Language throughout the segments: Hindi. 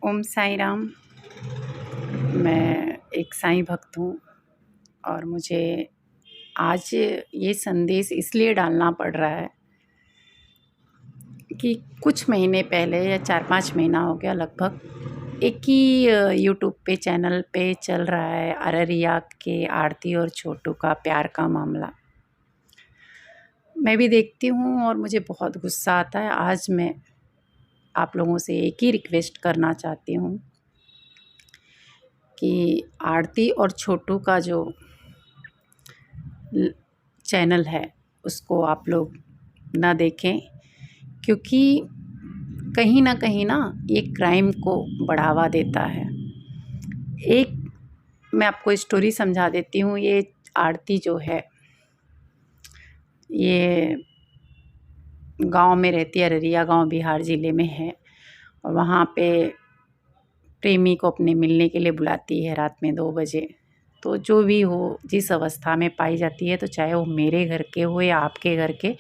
ओम साई राम। मैं एक साईं भक्त हूँ और मुझे आज ये संदेश इसलिए डालना पड़ रहा है कि कुछ महीने पहले या 4-5 महीना हो गया लगभग, एक ही यूट्यूब पे चैनल पे चल रहा है अररिया के आरती और छोटू का प्यार का मामला। मैं भी देखती हूँ और मुझे बहुत गुस्सा आता है। आज मैं आप लोगों से एक ही रिक्वेस्ट करना चाहती हूँ कि आरती और छोटू का जो चैनल है उसको आप लोग ना देखें, क्योंकि कहीं ना ये क्राइम को बढ़ावा देता है। एक मैं आपको स्टोरी समझा देती हूँ। ये आरती जो है ये गांव में रहती है, अररिया गांव बिहार ज़िले में है, और वहाँ पे प्रेमी को अपने मिलने के लिए बुलाती है रात में 2 बजे। तो जो भी हो, जिस अवस्था में पाई जाती है, तो चाहे वो मेरे घर के हो या आपके घर के,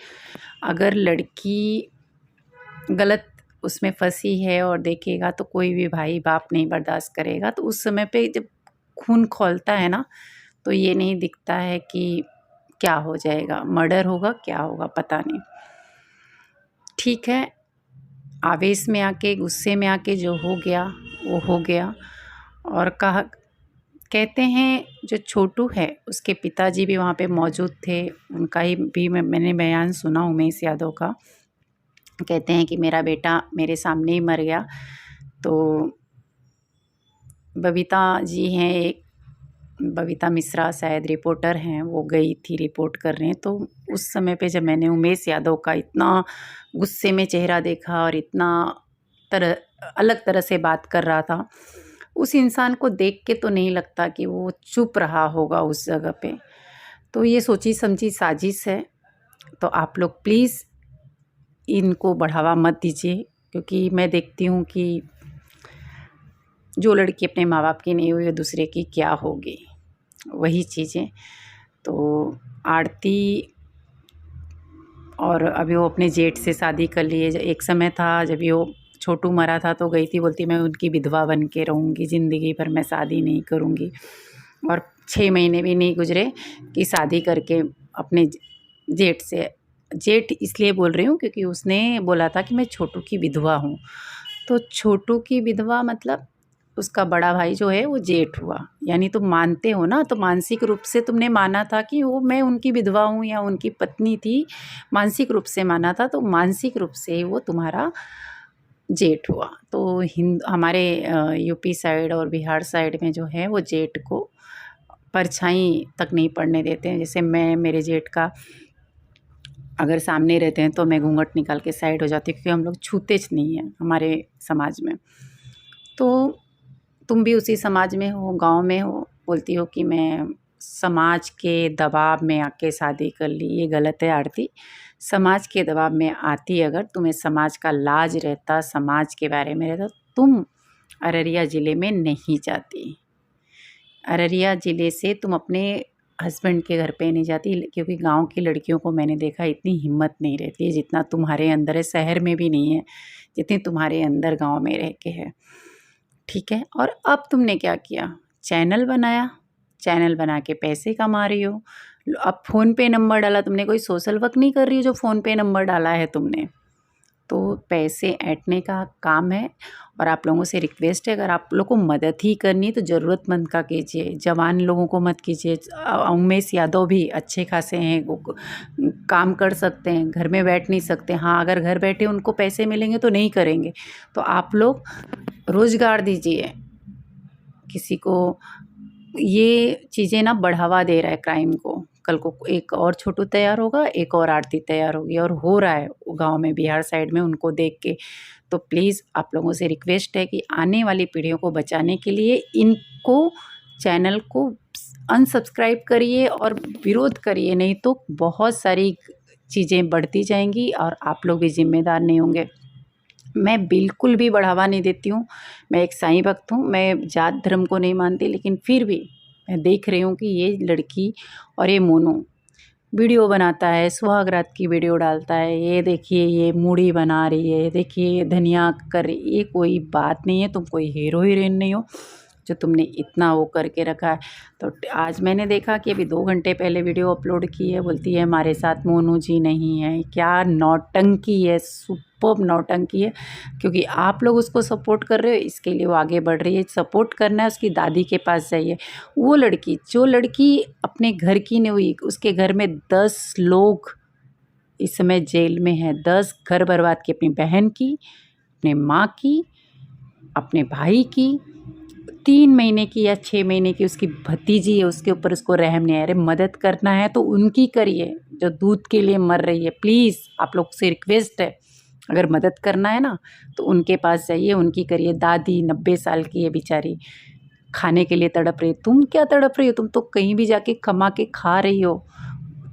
अगर लड़की गलत उसमें फंसी है और देखेगा तो कोई भी भाई बाप नहीं बर्दाश्त करेगा। तो उस समय पे जब खून खौलता है ना, तो ये नहीं दिखता है कि क्या हो जाएगा, मर्डर होगा, क्या होगा, पता नहीं। ठीक है, आवेश में आके, गुस्से में आके जो हो गया वो हो गया। और कहते हैं जो छोटू है उसके पिताजी भी वहाँ पे मौजूद थे। उनका ही भी मैंने बयान सुना, उमेश यादव का। कहते हैं कि मेरा बेटा मेरे सामने ही मर गया। तो बबीता जी हैं, एक बबीता मिश्रा शायद रिपोर्टर हैं, वो गई थी रिपोर्ट करने। तो उस समय पे जब मैंने उमेश यादव का इतना गुस्से में चेहरा देखा और इतना अलग तरह से बात कर रहा था, उस इंसान को देख के तो नहीं लगता कि वो चुप रहा होगा उस जगह पे। तो ये सोची समझी साजिश है। तो आप लोग प्लीज़ इनको बढ़ावा मत दीजिए, क्योंकि मैं देखती हूँ कि जो लड़की अपने माँ बाप की नहीं हुई वो दूसरे की क्या होगी, वही चीज़ें। तो आरती और अभी वो अपने जेठ से शादी कर लिए। एक समय था जब वो छोटू मरा था तो गई थी, बोलती मैं उनकी विधवा बन के रहूँगी ज़िंदगी भर, मैं शादी नहीं करूँगी। और 6 महीने भी नहीं गुजरे कि शादी करके अपने जेठ से, जेठ इसलिए बोल रही हूँ क्योंकि उसने बोला था कि मैं छोटू की विधवा हूँ। तो छोटू की विधवा मतलब उसका बड़ा भाई जो है वो जेठ हुआ। यानी तुम मानते हो ना, तो मानसिक रूप से तुमने माना था कि वो मैं उनकी विधवा हूँ या उनकी पत्नी थी, मानसिक रूप से माना था। तो मानसिक रूप से वो तुम्हारा जेठ हुआ। तो हमारे यूपी साइड और बिहार साइड में जो है वो जेठ को परछाई तक नहीं पड़ने देते हैं। जैसे मेरे जेठ का अगर सामने रहते हैं तो मैं घूंघट निकाल के साइड हो जाती हूँ, क्योंकि हम लोग छूते नहीं हैं हमारे समाज में। तो तुम भी उसी समाज में हो, गांव में हो, बोलती हो कि मैं समाज के दबाव में आके शादी कर ली। ये गलत है आरती। समाज के दबाव में आती अगर तुम्हें समाज का लाज रहता, समाज के बारे में रहता, तुम अररिया ज़िले में नहीं जाती। अररिया ज़िले से तुम अपने हस्बैंड के घर पे नहीं जाती, क्योंकि गांव की लड़कियों को मैंने देखा इतनी हिम्मत नहीं रहती है जितना तुम्हारे अंदर है। शहर में भी नहीं है जितनी तुम्हारे अंदर गांव में रह के है। ठीक है। और अब तुमने क्या किया, चैनल बनाया, चैनल बना के पैसे कमा रही हो। अब फ़ोन पे नंबर डाला तुमने, कोई सोशल वर्क नहीं कर रही हो जो फ़ोन पे नंबर डाला है तुमने। तो पैसे ऐंठने का काम है। और आप लोगों से रिक्वेस्ट है, अगर आप लोग को मदद ही करनी है तो ज़रूरतमंद का कीजिए, जवान लोगों को मत कीजिए। उमेश यादव भी अच्छे खासे हैं, वो काम कर सकते हैं, घर में बैठ नहीं सकते। हाँ, अगर घर बैठे उनको पैसे मिलेंगे तो नहीं करेंगे। तो आप लोग रोज़गार दीजिए किसी को। ये चीज़ें ना बढ़ावा दे रहा है क्राइम को। कल को एक और छोटू तैयार होगा, एक और आरती तैयार होगी, और हो रहा है गांव में, बिहार साइड में, उनको देख के। तो प्लीज़ आप लोगों से रिक्वेस्ट है कि आने वाली पीढ़ियों को बचाने के लिए इनको चैनल को अनसब्सक्राइब करिए और विरोध करिए, नहीं तो बहुत सारी चीज़ें बढ़ती जाएंगी और आप लोग भी जिम्मेदार नहीं होंगे। मैं बिल्कुल भी बढ़ावा नहीं देती हूँ। मैं एक साईं भक्त हूँ, मैं जात धर्म को नहीं मानती, लेकिन फिर भी मैं देख रही हूँ कि ये लड़की और ये मोनू वीडियो बनाता है, सुहाग रात की वीडियो डालता है, ये देखिए ये मूढ़ी बना रही है, देखिए ये धनिया कर रही, ये कोई बात नहीं है। तुम कोई हीरो हीरोइन नहीं हो जो तुमने इतना वो करके रखा है। तो आज मैंने देखा कि अभी 2 घंटे पहले वीडियो अपलोड की है, बोलती है हमारे साथ मोनू जी नहीं है। क्या नौटंकी है, सुपर्ब नौटंकी है, क्योंकि आप लोग उसको सपोर्ट कर रहे हो, इसके लिए वो आगे बढ़ रही है। सपोर्ट करना है, उसकी दादी के पास जाइए। वो लड़की, जो लड़की अपने घर की नहीं हुई, उसके घर में 10 लोग इस समय जेल में हैं। 10 घर बर्बाद की, अपनी बहन की, अपने माँ की, अपने भाई की, 3 महीने की या 6 महीने की उसकी भतीजी है, उसके ऊपर उसको रहम नहीं है। अरे मदद करना है तो उनकी करिए जो दूध के लिए मर रही है। प्लीज़ आप लोग से रिक्वेस्ट है, अगर मदद करना है ना तो उनके पास जाइए, उनकी करिए। दादी 90 साल की है बेचारी, खाने के लिए तड़प रही है। तुम क्या तड़प रही हो? तुम तो कहीं भी जाके कमा के खा रही हो,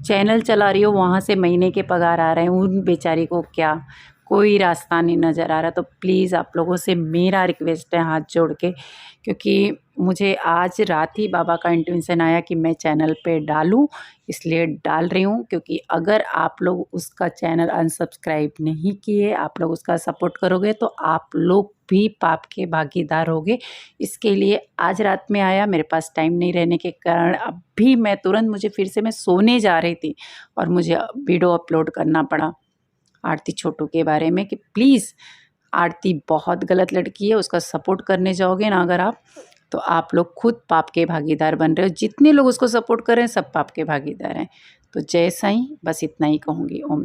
चैनल चला रही हो, वहाँ से महीने के पगार आ रहे हैं। उन बेचारी को क्या कोई रास्ता नहीं नज़र आ रहा। तो प्लीज़ आप लोगों से मेरा रिक्वेस्ट है हाथ जोड़ के, क्योंकि मुझे आज रात ही बाबा का इंट्यूशन आया कि मैं चैनल पे डालूं, इसलिए डाल रही हूं। क्योंकि अगर आप लोग उसका चैनल अनसब्सक्राइब नहीं किए, आप लोग उसका सपोर्ट करोगे तो आप लोग भी पाप के भागीदार होगे। इसके लिए आज रात में आया, मेरे पास टाइम नहीं रहने के कारण अभी मैं तुरंत, मुझे फिर से मैं सोने जा रही थी और मुझे वीडियो अपलोड करना पड़ा आरती छोटू के बारे में कि प्लीज़ आरती बहुत गलत लड़की है, उसका सपोर्ट करने जाओगे ना अगर आप, तो आप लोग खुद पाप के भागीदार बन रहे हो। जितने लोग उसको सपोर्ट कर रहे हैं सब पाप के भागीदार हैं। तो जय साईं, बस इतना ही कहूँगी। ओम